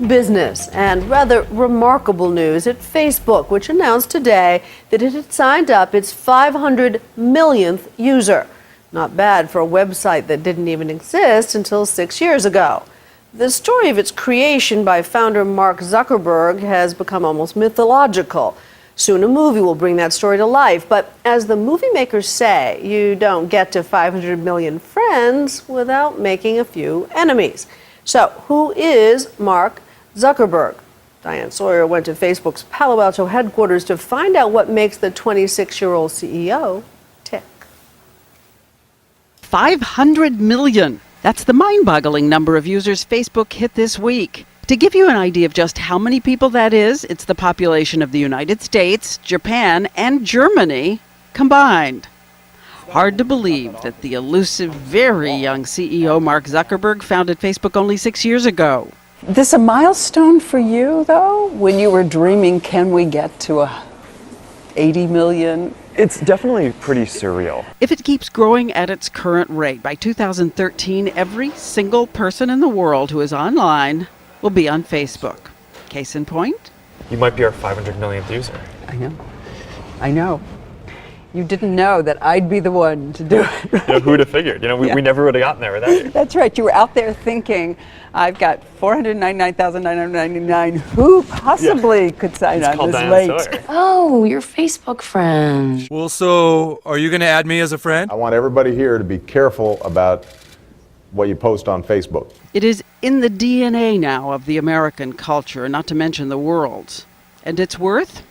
Business and rather remarkable news at Facebook, which announced today that it had signed up its 500 millionth user. Not bad for a website that didn't even exist until 6 years ago. The story of its creation by founder Mark Zuckerberg has become almost mythological. Soon a movie will bring that story to life, but as the movie makers say, you don't get to 500 million friends without making a few enemies. So who is Mark Zuckerberg? Diane Sawyer went to Facebook's Palo Alto headquarters to find out what makes the 26-year-old CEO tick. 500 million. That's the mind-boggling number of users Facebook hit this week. To give you an idea of just how many people that is, it's the population of the United States, Japan, and Germany combined. Hard to believe that the elusive, very young CEO Mark Zuckerberg founded Facebook only 6 years ago. This a milestone for you, though, when you were dreaming, can we get to 80 million? It's definitely pretty surreal. If it keeps growing at its current rate, by 2013, every single person in the world who is online will be on Facebook. Case in point? You might be our 500 millionth user. I know. You didn't know that I'd be the one to do it. Right? Who would have figured? We never would have gotten there without you. That's right. You were out there thinking, I've got 499,999. Who possibly could sign on this Diane late? Sawyer. Oh, your Facebook friend. Well, so are you going to add me as a friend? I want everybody here to be careful about what you post on Facebook. It is in the DNA now of the American culture, not to mention the world's. And its worth?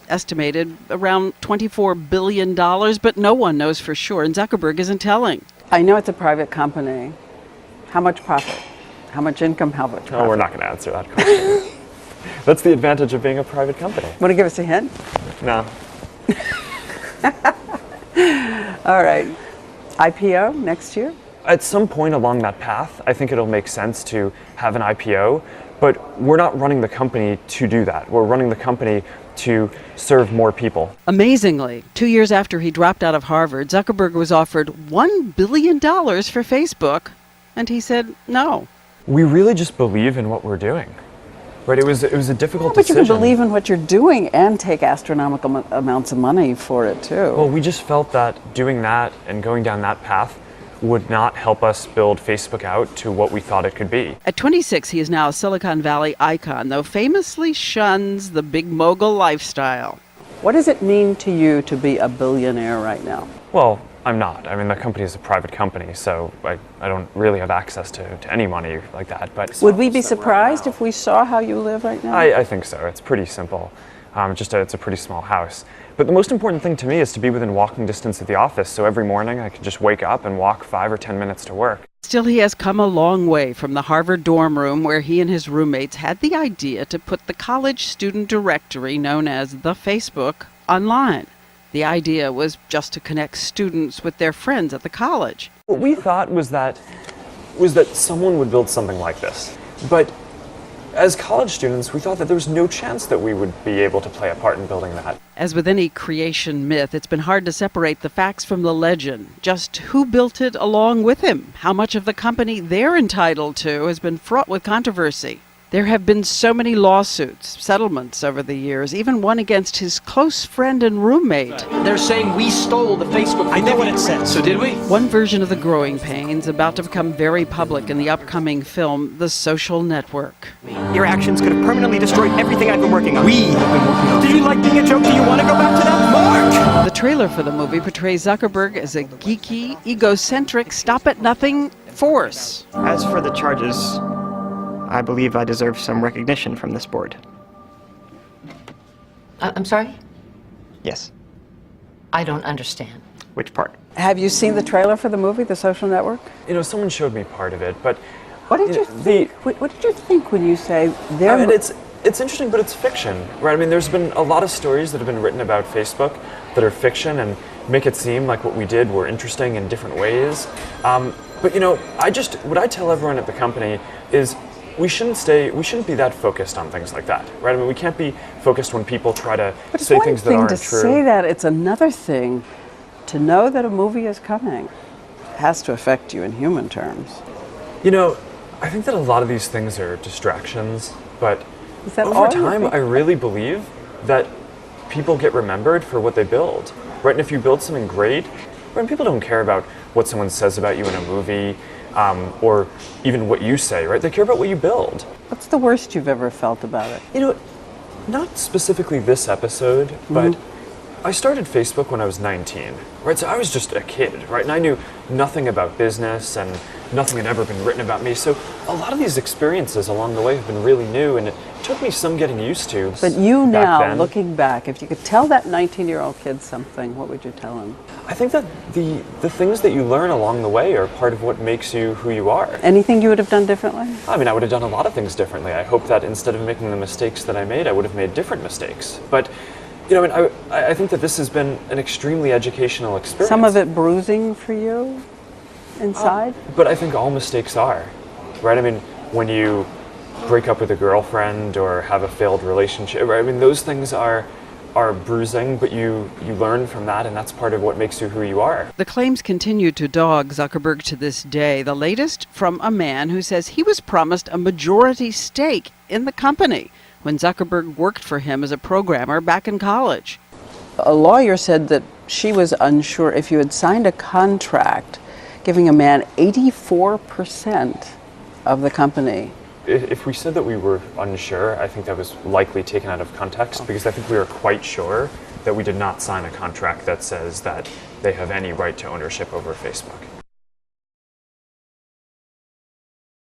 Estimated around $24 billion, but no one knows for sure, and Zuckerberg isn't telling. I know it's a private company. How much profit? How much income? How much profit? No, we're not going to answer that question. That's the advantage of being a private company. Want to give us a hint? No. All right. IPO next year? At some point along that path, I think it'll make sense to have an IPO, but we're not running the company to do that. We're running the company to serve more people. Amazingly, 2 years after he dropped out of Harvard, Zuckerberg was offered $1 billion for Facebook, and he said no. We really just believe in what we're doing. Right? It was a difficult But you decision. can believe in what you're doing and take astronomical amounts of money for it, too. Well, we just felt that doing that and going down that path would not help us build Facebook out to what we thought it could be. At 26, he is now a Silicon Valley icon, though famously shuns the big mogul lifestyle. What does it mean to you to be a billionaire right now? Well, I'm not. I mean, the company is a private company, so I don't really have access to any money like that. But Would we be surprised if we saw how you live right now? I think so. It's pretty simple. It's a pretty small house. But the most important thing to me is to be within walking distance of the office, so every morning I can just wake up and walk 5 or 10 minutes to work. Still, he has come a long way from the Harvard dorm room where he and his roommates had the idea to put the college student directory known as the Facebook online. The idea was just to connect students with their friends at the college. What we thought was that someone would build something like this. But as college students, we thought that there was no chance that we would be able to play a part in building that. As with any creation myth, it's been hard to separate the facts from the legend. Just who built it along with him? How much of the company they're entitled to has been fraught with controversy. There have been so many lawsuits, settlements over the years, even one against his close friend and roommate. They're saying we stole the Facebook. I know what it says. So did we? One version of the growing pains about to become very public in the upcoming film, The Social Network. Your actions could have permanently destroyed everything I've been working on. We have been working on. Did you like being a joke? Do you want to go back to that? Mark! The trailer for the movie portrays Zuckerberg as a geeky, egocentric, stop-at-nothing force. As for the charges, I believe I deserve some recognition from this board. I'm sorry? Yes. I don't understand. Which part? Have you seen the trailer for the movie, The Social Network? Someone showed me part of it, but What did you think? What did you think when you say there? I mean, it's interesting, but it's fiction, right? I mean, there's been a lot of stories that have been written about Facebook that are fiction and make it seem like what we did were interesting in different ways. But what I tell everyone at the company is we shouldn't be that focused on things like that, right? I mean, we can't be focused when people try to say things that aren't true. It's one thing to say that, it's another thing to know that a movie is coming. It has to affect you in human terms. I think that a lot of these things are distractions. but Is that over all you time, think? I really believe that people get remembered for what they build, right? And if you build something great, right, people don't care about what someone says about you in a movie, or even what you say, right? They care about what you build. What's the worst you've ever felt about it? You know, not specifically this episode, but I started Facebook when I was 19, right? So I was just a kid, right? And I knew nothing about business and nothing had ever been written about me. So a lot of these experiences along the way have been really new, and it took me some getting used to. But you back now, then. looking back, if you could tell that 19-year-old kid something, what would you tell him? I think that the things that you learn along the way are part of what makes you who you are. Anything you would have done differently? I mean, I would have done a lot of things differently. I hope that instead of making the mistakes that I made, I would have made different mistakes. But, you know, I mean, I think that this has been an extremely educational experience. Some of it bruising for you inside? But I think all mistakes are, right? I mean, when you break up with a girlfriend or have a failed relationship, right? I mean, those things are bruising, but you learn from that, and that's part of what makes you who you are. The claims continue to dog Zuckerberg to this day. The latest from a man who says he was promised a majority stake in the company when Zuckerberg worked for him as a programmer back in college. A lawyer said that she was unsure if you had signed a contract giving a man 84% of the company. If we said that we were unsure, I think that was likely taken out of context, because I think we were quite sure that we did not sign a contract that says that they have any right to ownership over Facebook.